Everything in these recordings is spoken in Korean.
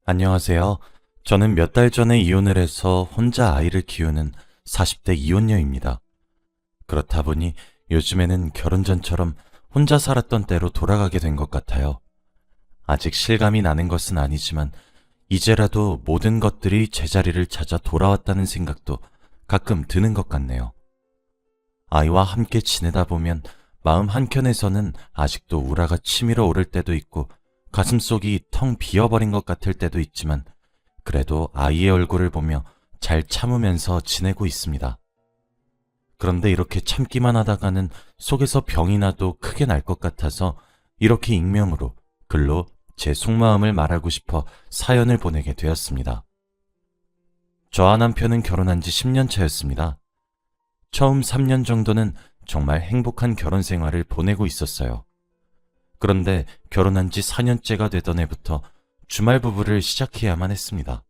안녕하세요. 저는 몇 달 전에 이혼을 해서 혼자 아이를 키우는 40대 이혼녀입니다. 그렇다 보니 요즘에는 결혼 전처럼 혼자 살았던 때로 돌아가게 된 것 같아요. 아직 실감이 나는 것은 아니지만 이제라도 모든 것들이 제자리를 찾아 돌아왔다는 생각도 가끔 드는 것 같네요. 아이와 함께 지내다 보면 마음 한켠에서는 아직도 우라가 치밀어 오를 때도 있고 가슴속이 텅 비어버린 것 같을 때도 있지만 그래도 아이의 얼굴을 보며 잘 참으면서 지내고 있습니다. 그런데 이렇게 참기만 하다가는 속에서 병이 나도 크게 날 것 같아서 이렇게 익명으로 글로 제 속마음을 말하고 싶어 사연을 보내게 되었습니다. 저와 남편은 결혼한 지 10년 차였습니다. 처음 3년 정도는 정말 행복한 결혼 생활을 보내고 있었어요. 그런데 결혼한 지 4년째가 되던 해부터 주말 부부를 시작해야만 했습니다.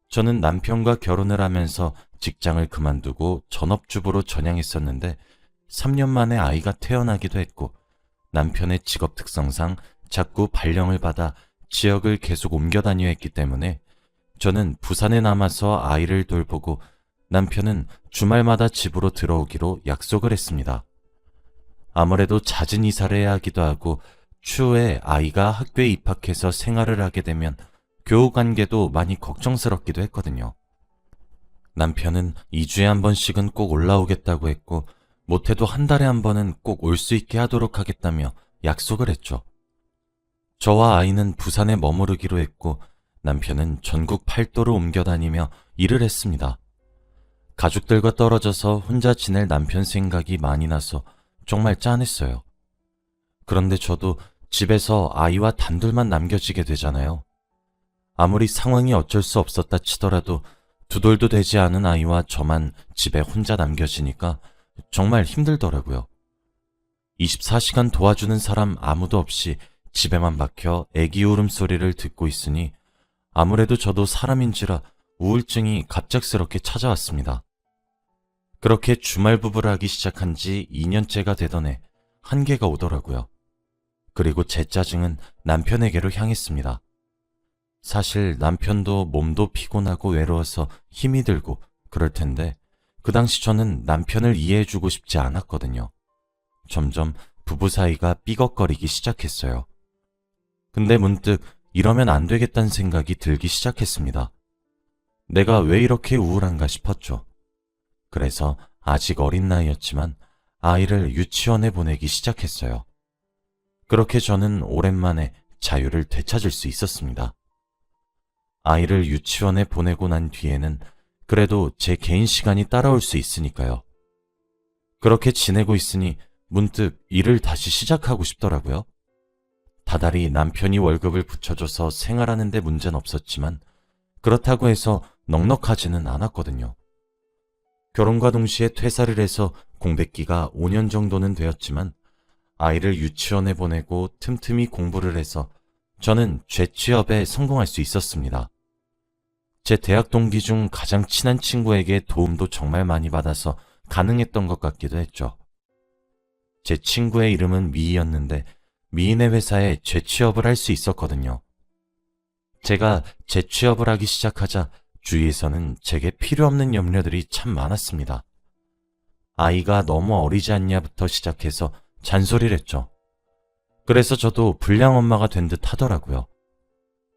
저는 남편과 결혼을 하면서 직장을 그만두고 전업주부로 전향했었는데 3년 만에 아이가 태어나기도 했고 남편의 직업 특성상 자꾸 발령을 받아 지역을 계속 옮겨 다녀야 했기 때문에 저는 부산에 남아서 아이를 돌보고 남편은 주말마다 집으로 들어오기로 약속을 했습니다. 아무래도 잦은 이사를 해야 하기도 하고 추후에 아이가 학교에 입학해서 생활을 하게 되면 교우 관계도 많이 걱정스럽기도 했거든요. 남편은 2주에 한 번씩은 꼭 올라오겠다고 했고 못해도 한 달에 한 번은 꼭 올 수 있게 하도록 하겠다며 약속을 했죠. 저와 아이는 부산에 머무르기로 했고 남편은 전국 팔도로 옮겨 다니며 일을 했습니다. 가족들과 떨어져서 혼자 지낼 남편 생각이 많이 나서 정말 짠했어요. 그런데 저도 집에서 아이와 단둘만 남겨지게 되잖아요. 아무리 상황이 어쩔 수 없었다 치더라도 두 돌도 되지 않은 아이와 저만 집에 혼자 남겨지니까 정말 힘들더라고요. 24시간 도와주는 사람 아무도 없이 집에만 박혀 애기 울음소리를 듣고 있으니 아무래도 저도 사람인지라 우울증이 갑작스럽게 찾아왔습니다. 그렇게 주말 부부를 하기 시작한 지 2년째가 되던 해 한계가 오더라고요. 그리고 제 짜증은 남편에게로 향했습니다. 사실 남편도 몸도 피곤하고 외로워서 힘이 들고 그럴 텐데 그 당시 저는 남편을 이해해주고 싶지 않았거든요. 점점 부부 사이가 삐걱거리기 시작했어요. 근데 문득 이러면 안 되겠다는 생각이 들기 시작했습니다. 내가 왜 이렇게 우울한가 싶었죠. 그래서 아직 어린 나이였지만 아이를 유치원에 보내기 시작했어요. 그렇게 저는 오랜만에 자유를 되찾을 수 있었습니다. 아이를 유치원에 보내고 난 뒤에는 그래도 제 개인 시간이 따라올 수 있으니까요. 그렇게 지내고 있으니 문득 일을 다시 시작하고 싶더라고요. 다달이 남편이 월급을 붙여줘서 생활하는 데 문제는 없었지만 그렇다고 해서 넉넉하지는 않았거든요. 결혼과 동시에 퇴사를 해서 공백기가 5년 정도는 되었지만 아이를 유치원에 보내고 틈틈이 공부를 해서 저는 재취업에 성공할 수 있었습니다. 제 대학 동기 중 가장 친한 친구에게 도움도 정말 많이 받아서 가능했던 것 같기도 했죠. 제 친구의 이름은 미희였는데 미인의 회사에 재취업을 할 수 있었거든요. 제가 재취업을 하기 시작하자 주위에서는 제게 필요 없는 염려들이 참 많았습니다. 아이가 너무 어리지 않냐부터 시작해서 잔소리를 했죠. 그래서 저도 불량 엄마가 된 듯 하더라고요.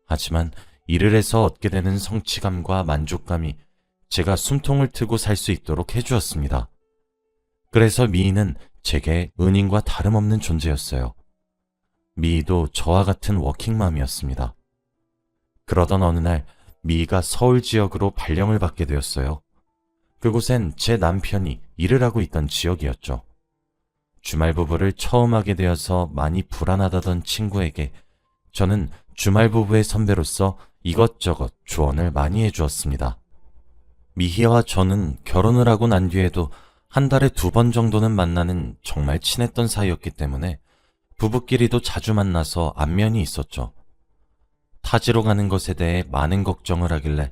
하지만 일을 해서 얻게 되는 성취감과 만족감이 제가 숨통을 트고 살 수 있도록 해주었습니다. 그래서 미희는 제게 은인과 다름없는 존재였어요. 미희도 저와 같은 워킹맘이었습니다. 그러던 어느 날 미희가 서울 지역으로 발령을 받게 되었어요. 그곳엔 제 남편이 일을 하고 있던 지역이었죠. 주말 부부를 처음 하게 되어서 많이 불안하다던 친구에게 저는 주말 부부의 선배로서 이것저것 조언을 많이 해주었습니다. 미희와 저는 결혼을 하고 난 뒤에도 한 달에 2번 정도는 만나는 정말 친했던 사이였기 때문에 부부끼리도 자주 만나서 안면이 있었죠. 타지로 가는 것에 대해 많은 걱정을 하길래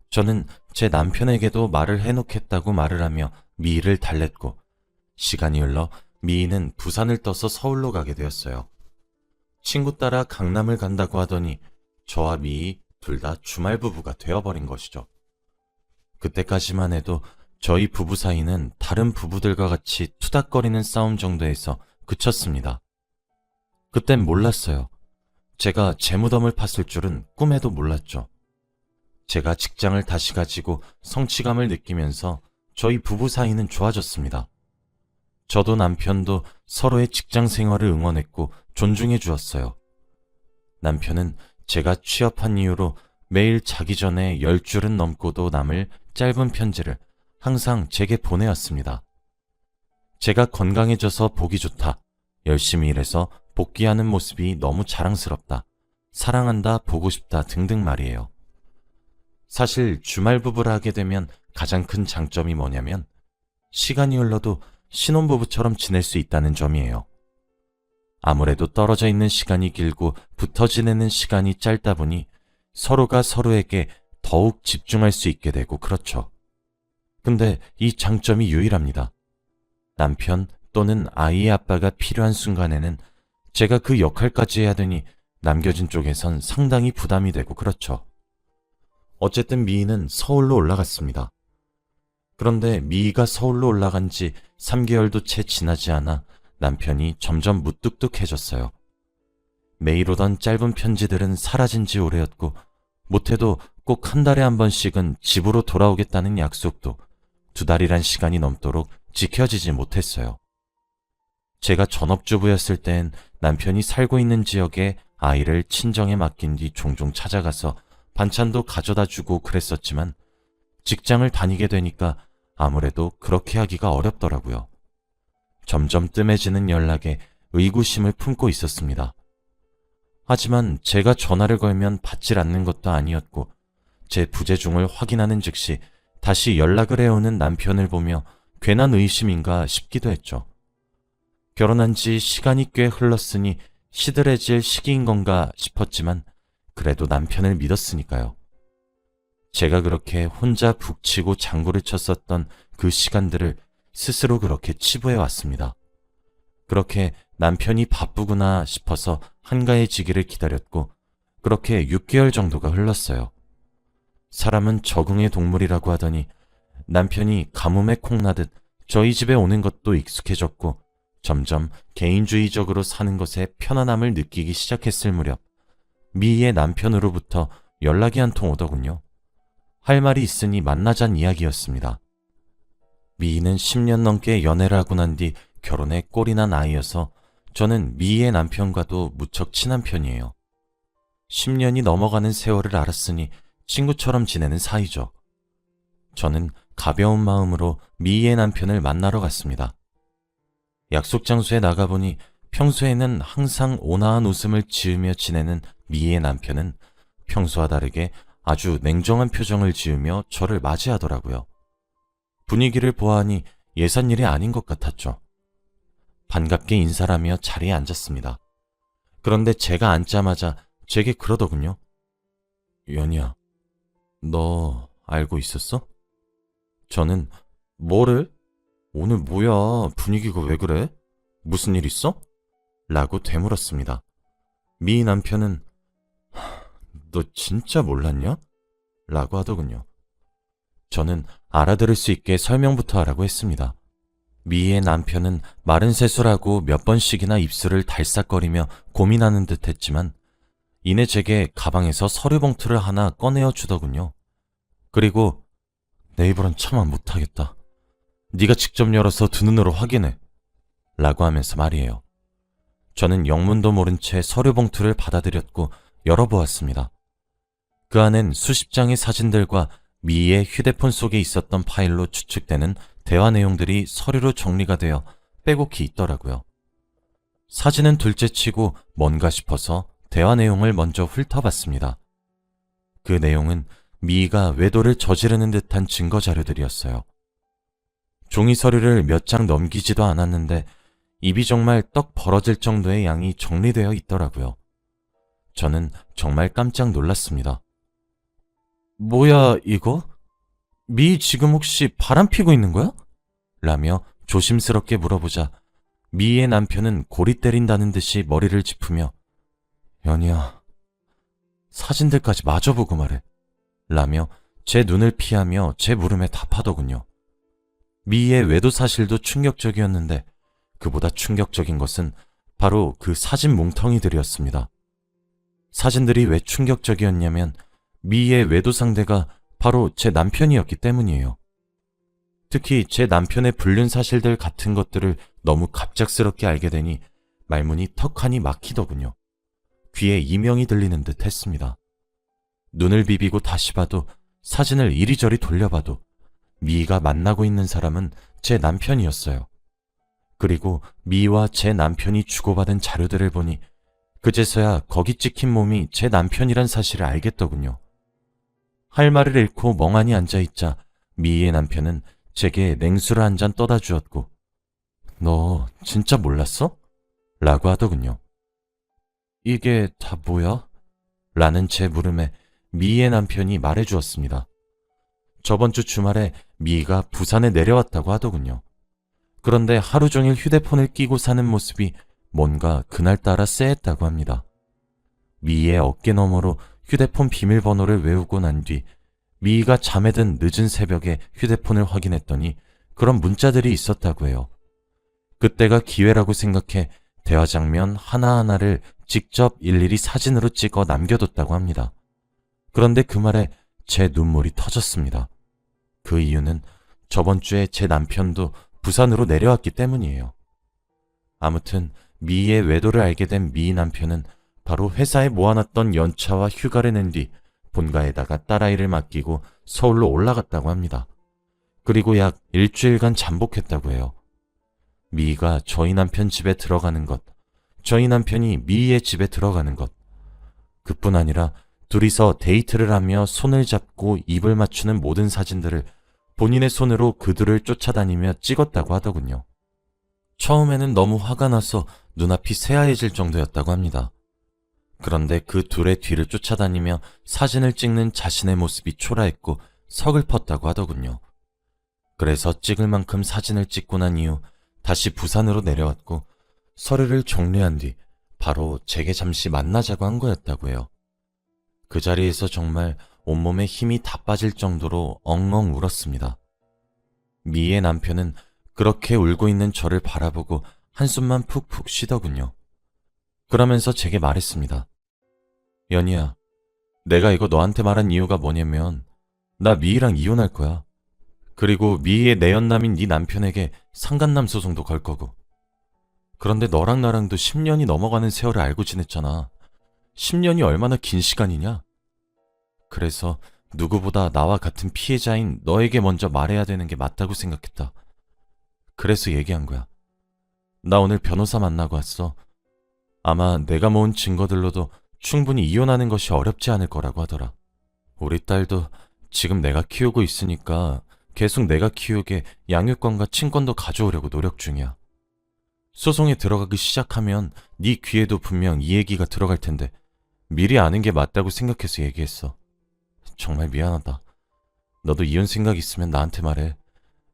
저는 제 남편에게도 말을 해놓겠다고 말을 하며 미희를 달랬고 시간이 흘러 미희는 부산을 떠서 서울로 가게 되었어요. 친구 따라 강남을 간다고 하더니 저와 미희 둘 다 주말 부부가 되어버린 것이죠. 그때까지만 해도 저희 부부 사이는 다른 부부들과 같이 투닥거리는 싸움 정도에서 그쳤습니다. 그땐 몰랐어요. 제가 재무덤을 팠을 줄은 꿈에도 몰랐죠. 제가 직장을 다시 가지고 성취감을 느끼면서 저희 부부 사이는 좋아졌습니다. 저도 남편도 서로의 직장 생활을 응원했고 존중해 주었어요. 남편은 제가 취업한 이후로 매일 자기 전에 10줄은 넘고도 남을 짧은 편지를 항상 제게 보내왔습니다. 제가 건강해져서 보기 좋다, 열심히 일해서 복귀하는 모습이 너무 자랑스럽다, 사랑한다, 보고 싶다 등등 말이에요. 사실 주말 부부를 하게 되면 가장 큰 장점이 뭐냐면 시간이 흘러도 신혼부부처럼 지낼 수 있다는 점이에요. 아무래도 떨어져 있는 시간이 길고 붙어 지내는 시간이 짧다 보니 서로가 서로에게 더욱 집중할 수 있게 되고 그렇죠. 근데 이 장점이 유일합니다. 남편 또는 아이의 아빠가 필요한 순간에는 제가 그 역할까지 해야 되니 남겨진 쪽에선 상당히 부담이 되고 그렇죠. 어쨌든 미희는 서울로 올라갔습니다. 그런데 미희가 서울로 올라간 지 3개월도 채 지나지 않아 남편이 점점 무뚝뚝해졌어요. 매일 오던 짧은 편지들은 사라진 지 오래였고 못해도 꼭 한 달에 한 번씩은 집으로 돌아오겠다는 약속도 2달이란 시간이 넘도록 지켜지지 못했어요. 제가 전업주부였을 땐 남편이 살고 있는 지역에 아이를 친정에 맡긴 뒤 종종 찾아가서 반찬도 가져다 주고 그랬었지만 직장을 다니게 되니까 아무래도 그렇게 하기가 어렵더라고요. 점점 뜸해지는 연락에 의구심을 품고 있었습니다. 하지만 제가 전화를 걸면 받질 않는 것도 아니었고 제 부재중을 확인하는 즉시 다시 연락을 해오는 남편을 보며 괜한 의심인가 싶기도 했죠. 결혼한 지 시간이 꽤 흘렀으니 시들해질 시기인 건가 싶었지만 그래도 남편을 믿었으니까요. 제가 그렇게 혼자 북치고 장구를 쳤었던 그 시간들을 스스로 그렇게 치부해 왔습니다. 그렇게 남편이 바쁘구나 싶어서 한가해지기를 기다렸고 그렇게 6개월 정도가 흘렀어요. 사람은 적응의 동물이라고 하더니 남편이 가뭄에 콩나듯 저희 집에 오는 것도 익숙해졌고 점점 개인주의적으로 사는 것에 편안함을 느끼기 시작했을 무렵 미희의 남편으로부터 연락이 한 통 오더군요. 할 말이 있으니 만나잔 이야기였습니다. 미희는 10년 넘게 연애를 하고 난 뒤 결혼에 꼴이 난 아이여서 저는 미희의 남편과도 무척 친한 편이에요. 10년이 넘어가는 세월을 알았으니 친구처럼 지내는 사이죠. 저는 가벼운 마음으로 미희의 남편을 만나러 갔습니다. 약속 장소에 나가보니 평소에는 항상 온화한 웃음을 지으며 지내는 미희의 남편은 평소와 다르게 아주 냉정한 표정을 지으며 저를 맞이하더라고요. 분위기를 보아하니 예산 일이 아닌 것 같았죠. 반갑게 인사를 하며 자리에 앉았습니다. 그런데 제가 앉자마자 제게 그러더군요. 연희야, 너 알고 있었어? 저는 뭐를? 오늘 뭐야, 분위기가 왜 그래? 무슨 일 있어? 라고 되물었습니다. 미희 남편은 너 진짜 몰랐냐? 라고 하더군요. 저는 알아들을 수 있게 설명부터 하라고 했습니다. 미희의 남편은 마른 세수라고 몇 번씩이나 입술을 달싹거리며 고민하는 듯 했지만 이내 제게 가방에서 서류 봉투를 하나 꺼내어 주더군요. 그리고 내 입으론 차마 못하겠다. 네가 직접 열어서 두 눈으로 확인해. 라고 하면서 말이에요. 저는 영문도 모른 채 서류 봉투를 받아들였고 열어보았습니다. 그 안엔 수십 장의 사진들과 미희의 휴대폰 속에 있었던 파일로 추측되는 대화 내용들이 서류로 정리가 되어 빼곡히 있더라고요. 사진은 둘째치고 뭔가 싶어서 대화 내용을 먼저 훑어봤습니다. 그 내용은 미희가 외도를 저지르는 듯한 증거 자료들이었어요. 종이 서류를 몇 장 넘기지도 않았는데 입이 정말 떡 벌어질 정도의 양이 정리되어 있더라고요. 저는 정말 깜짝 놀랐습니다. 뭐야 이거? 미희 지금 혹시 바람 피고 있는 거야? 라며 조심스럽게 물어보자 미희의 남편은 고리 때린다는 듯이 머리를 짚으며 연희야, 사진들까지 마저 보고 말해. 라며 제 눈을 피하며 제 물음에 답하더군요. 미희의 외도 사실도 충격적이었는데 그보다 충격적인 것은 바로 그 사진 뭉텅이들이었습니다. 사진들이 왜 충격적이었냐면 미희의 외도 상대가 바로 제 남편이었기 때문이에요. 특히 제 남편의 불륜 사실들 같은 것들을 너무 갑작스럽게 알게 되니 말문이 턱하니 막히더군요. 귀에 이명이 들리는 듯 했습니다. 눈을 비비고 다시 봐도 사진을 이리저리 돌려봐도 미희가 만나고 있는 사람은 제 남편이었어요. 그리고 미희와 제 남편이 주고받은 자료들을 보니 그제서야 거기 찍힌 몸이 제 남편이란 사실을 알겠더군요. 할 말을 잃고 멍하니 앉아있자 미희의 남편은 제게 냉수를 한 잔 떠다 주었고 너 진짜 몰랐어? 라고 하더군요. 이게 다 뭐야? 라는 제 물음에 미희의 남편이 말해주었습니다. 저번 주 주말에 미희가 부산에 내려왔다고 하더군요. 그런데 하루 종일 휴대폰을 끼고 사는 모습이 뭔가 그날따라 쎄했다고 합니다. 미희의 어깨 너머로 휴대폰 비밀번호를 외우고 난 뒤 미희가 잠에 든 늦은 새벽에 휴대폰을 확인했더니 그런 문자들이 있었다고 해요. 그때가 기회라고 생각해 대화 장면 하나하나를 직접 일일이 사진으로 찍어 남겨뒀다고 합니다. 그런데 그 말에 제 눈물이 터졌습니다. 그 이유는 저번 주에 제 남편도 부산으로 내려왔기 때문이에요. 아무튼 미희의 외도를 알게 된 미희 남편은 바로 회사에 모아놨던 연차와 휴가를 낸 뒤 본가에다가 딸아이를 맡기고 서울로 올라갔다고 합니다. 그리고 약 일주일간 잠복했다고 해요. 미희가 저희 남편 집에 들어가는 것, 저희 남편이 미희의 집에 들어가는 것, 그뿐 아니라 둘이서 데이트를 하며 손을 잡고 입을 맞추는 모든 사진들을 본인의 손으로 그들을 쫓아다니며 찍었다고 하더군요. 처음에는 너무 화가 나서 눈앞이 새하얘질 정도였다고 합니다. 그런데 그 둘의 뒤를 쫓아다니며 사진을 찍는 자신의 모습이 초라했고 서글펐다고 하더군요. 그래서 찍을 만큼 사진을 찍고 난 이후 다시 부산으로 내려왔고 서류를 정리한 뒤 바로 제게 잠시 만나자고 한 거였다고 해요. 그 자리에서 정말 온몸에 힘이 다 빠질 정도로 엉엉 울었습니다. 미희의 남편은 그렇게 울고 있는 저를 바라보고 한숨만 푹푹 쉬더군요. 그러면서 제게 말했습니다. 연희야, 내가 이거 너한테 말한 이유가 뭐냐면 나 미희랑 이혼할 거야. 그리고 미희의 내연남인 네 남편에게 상간남 소송도 걸 거고. 그런데 너랑 나랑도 10년이 넘어가는 세월을 알고 지냈잖아. 10년이 얼마나 긴 시간이냐? 그래서 누구보다 나와 같은 피해자인 너에게 먼저 말해야 되는 게 맞다고 생각했다. 그래서 얘기한 거야. 나 오늘 변호사 만나고 왔어. 아마 내가 모은 증거들로도 충분히 이혼하는 것이 어렵지 않을 거라고 하더라. 우리 딸도 지금 내가 키우고 있으니까 계속 내가 키우게 양육권과 친권도 가져오려고 노력 중이야. 소송에 들어가기 시작하면 네 귀에도 분명 이 얘기가 들어갈 텐데 미리 아는 게 맞다고 생각해서 얘기했어. 정말 미안하다. 너도 이혼 생각 있으면 나한테 말해.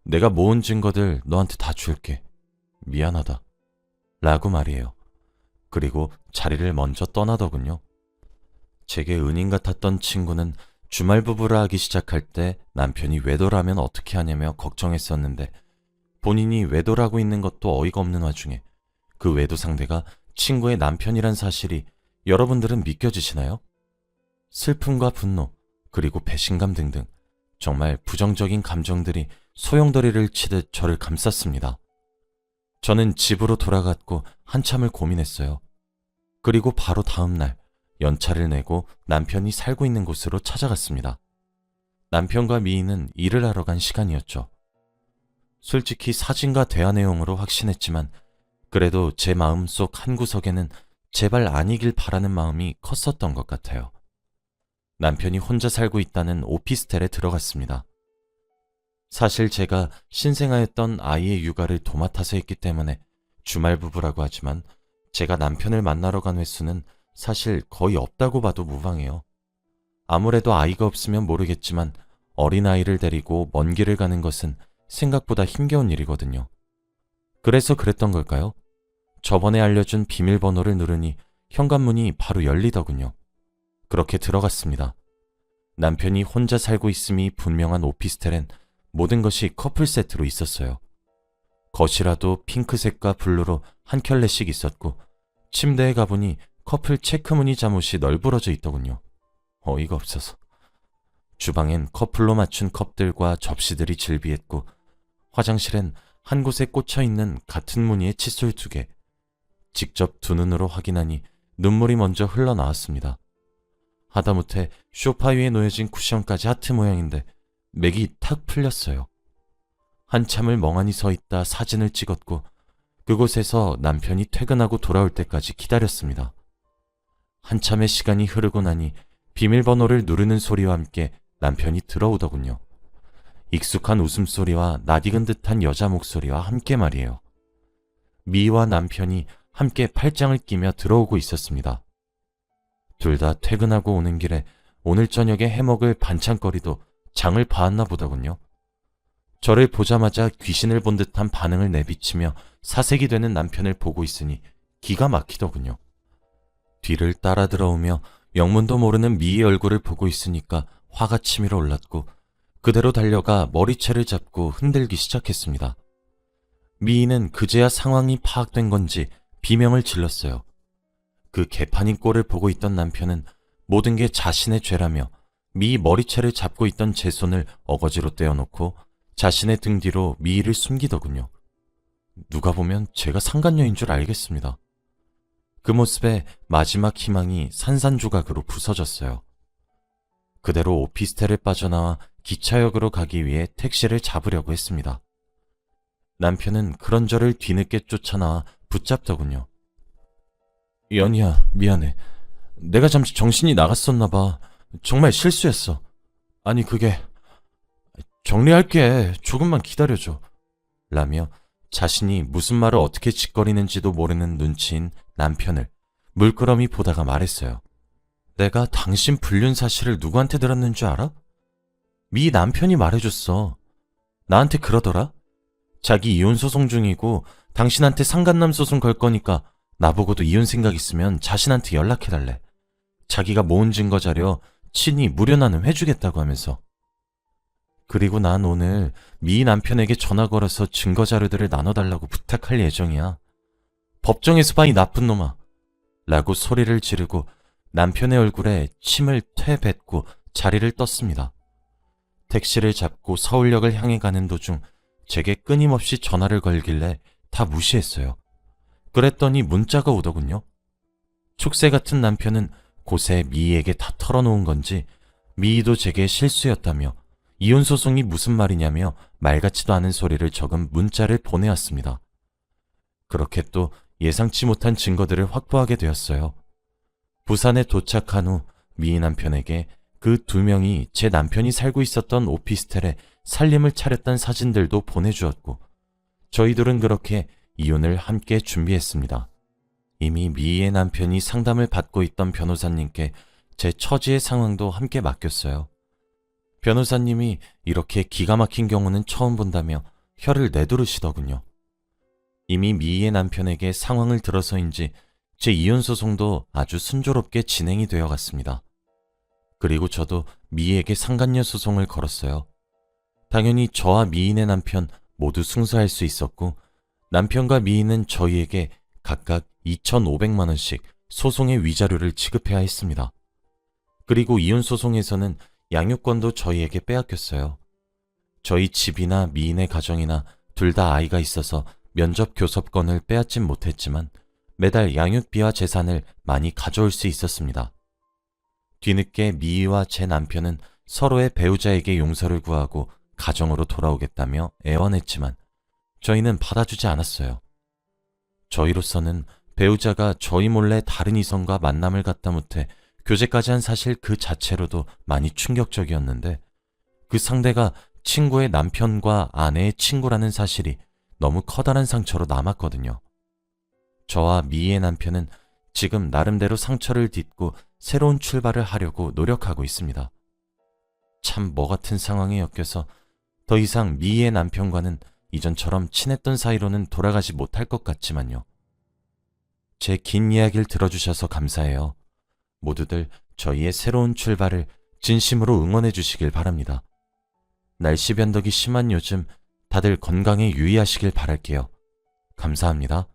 내가 모은 증거들 너한테 다 줄게. 미안하다. 라고 말이에요. 그리고 자리를 먼저 떠나더군요. 제게 은인 같았던 친구는 주말 부부를 하기 시작할 때 남편이 외도라면 어떻게 하냐며 걱정했었는데 본인이 외도라고 있는 것도 어이가 없는 와중에 그 외도 상대가 친구의 남편이란 사실이 여러분들은 믿겨지시나요? 슬픔과 분노, 그리고 배신감 등등 정말 부정적인 감정들이 소용돌이를 치듯 저를 감쌌습니다. 저는 집으로 돌아갔고 한참을 고민했어요. 그리고 바로 다음 날 연차를 내고 남편이 살고 있는 곳으로 찾아갔습니다. 남편과 미희는 일을 하러 간 시간이었죠. 솔직히 사진과 대화 내용으로 확신했지만 그래도 제 마음속 한구석에는 제발 아니길 바라는 마음이 컸었던 것 같아요. 남편이 혼자 살고 있다는 오피스텔에 들어갔습니다. 사실 제가 신생아였던 아이의 육아를 도맡아서 했기 때문에 주말 부부라고 하지만 제가 남편을 만나러 간 횟수는 사실 거의 없다고 봐도 무방해요. 아무래도 아이가 없으면 모르겠지만 어린아이를 데리고 먼 길을 가는 것은 생각보다 힘겨운 일이거든요. 그래서 그랬던 걸까요? 저번에 알려준 비밀번호를 누르니 현관문이 바로 열리더군요. 그렇게 들어갔습니다. 남편이 혼자 살고 있음이 분명한 오피스텔엔 모든 것이 커플 세트로 있었어요. 거실화도 핑크색과 블루로 한 켤레씩 있었고 침대에 가보니 커플 체크무늬 잠옷이 널브러져 있더군요. 어이가 없어서. 주방엔 커플로 맞춘 컵들과 접시들이 질비했고 화장실엔 한 곳에 꽂혀있는 같은 무늬의 칫솔 2개. 직접 두 눈으로 확인하니 눈물이 먼저 흘러나왔습니다. 하다못해 소파 위에 놓여진 쿠션까지 하트 모양인데 맥이 탁 풀렸어요. 한참을 멍하니 서 있다 사진을 찍었고 그곳에서 남편이 퇴근하고 돌아올 때까지 기다렸습니다. 한참의 시간이 흐르고 나니 비밀번호를 누르는 소리와 함께 남편이 들어오더군요. 익숙한 웃음소리와 낯익은 듯한 여자 목소리와 함께 말이에요. 미와 남편이 함께 팔짱을 끼며 들어오고 있었습니다. 둘 다 퇴근하고 오는 길에 오늘 저녁에 해먹을 반찬거리도 장을 봐왔나 보더군요. 저를 보자마자 귀신을 본 듯한 반응을 내비치며 사색이 되는 남편을 보고 있으니 기가 막히더군요. 뒤를 따라 들어오며 영문도 모르는 미의 얼굴을 보고 있으니까 화가 치밀어 올랐고 그대로 달려가 머리채를 잡고 흔들기 시작했습니다. 미이는 그제야 상황이 파악된 건지 비명을 질렀어요. 그 개판인 꼴을 보고 있던 남편은 모든 게 자신의 죄라며 미이 머리채를 잡고 있던 제 손을 어거지로 떼어놓고 자신의 등 뒤로 미이를 숨기더군요. 누가 보면 제가 상간녀인 줄 알겠습니다. 그 모습에 마지막 희망이 산산조각으로 부서졌어요. 그대로 오피스텔을 빠져나와 기차역으로 가기 위해 택시를 잡으려고 했습니다. 남편은 그런 저를 뒤늦게 쫓아나와 붙잡더군요. 연희야, 미안해. 내가 잠시 정신이 나갔었나 봐. 정말 실수했어. 아니 그게... 정리할게. 조금만 기다려줘. 라며 자신이 무슨 말을 어떻게 짓거리는지도 모르는 눈치인 남편을 물끄러미 보다가 말했어요. 내가 당신 불륜 사실을 누구한테 들었는 줄 알아? 미 남편이 말해줬어. 나한테 그러더라. 자기 이혼 소송 중이고 당신한테 상간남 소송 걸 거니까 나보고도 이혼 생각 있으면 자신한테 연락해달래. 자기가 모은 증거 자료 친히 무료나는 해주겠다고 하면서. 그리고 난 오늘 미 남편에게 전화 걸어서 증거 자료들을 나눠달라고 부탁할 예정이야. 법정에서 봐 이 나쁜 놈아. 라고 소리를 지르고 남편의 얼굴에 침을 퇴뱉고 자리를 떴습니다. 택시를 잡고 서울역을 향해 가는 도중 제게 끊임없이 전화를 걸길래 다 무시했어요. 그랬더니 문자가 오더군요. 축새 같은 남편은 곳에 미희에게 다 털어놓은 건지 미희도 제게 실수였다며 이혼 소송이 무슨 말이냐며 말 같지도 않은 소리를 적은 문자를 보내왔습니다. 그렇게 또 예상치 못한 증거들을 확보하게 되었어요. 부산에 도착한 후 미희 남편에게 그 2명이 제 남편이 살고 있었던 오피스텔에 살림을 차렸던 사진들도 보내주었고 저희들은 그렇게 이혼을 함께 준비했습니다. 이미 미희의 남편이 상담을 받고 있던 변호사님께 제 처지의 상황도 함께 맡겼어요. 변호사님이 이렇게 기가 막힌 경우는 처음 본다며 혀를 내두르시더군요. 이미 미희의 남편에게 상황을 들어서인지 제 이혼 소송도 아주 순조롭게 진행이 되어 갔습니다. 그리고 저도 미희에게 상간녀 소송을 걸었어요. 당연히 저와 미희의 남편 모두 승소할 수 있었고 남편과 미희는 저희에게 각각 2,500만 원씩 소송의 위자료를 지급해야 했습니다. 그리고 이혼 소송에서는 양육권도 저희에게 빼앗겼어요. 저희 집이나 미인의 가정이나 둘 다 아이가 있어서 면접 교섭권을 빼앗진 못했지만 매달 양육비와 재산을 많이 가져올 수 있었습니다. 뒤늦게 미희와 제 남편은 서로의 배우자에게 용서를 구하고 가정으로 돌아오겠다며 애원했지만 저희는 받아주지 않았어요. 저희로서는 배우자가 저희 몰래 다른 이성과 만남을 갖다 못해 교제까지 한 사실 그 자체로도 많이 충격적이었는데 그 상대가 친구의 남편과 아내의 친구라는 사실이 너무 커다란 상처로 남았거든요. 저와 미희의 남편은 지금 나름대로 상처를 딛고 새로운 출발을 하려고 노력하고 있습니다. 참 뭐 같은 상황에 엮여서 더 이상 미희의 남편과는 이전처럼 친했던 사이로는 돌아가지 못할 것 같지만요. 제 긴 이야기를 들어주셔서 감사해요. 모두들 저희의 새로운 출발을 진심으로 응원해 주시길 바랍니다. 날씨 변덕이 심한 요즘 다들 건강에 유의하시길 바랄게요. 감사합니다.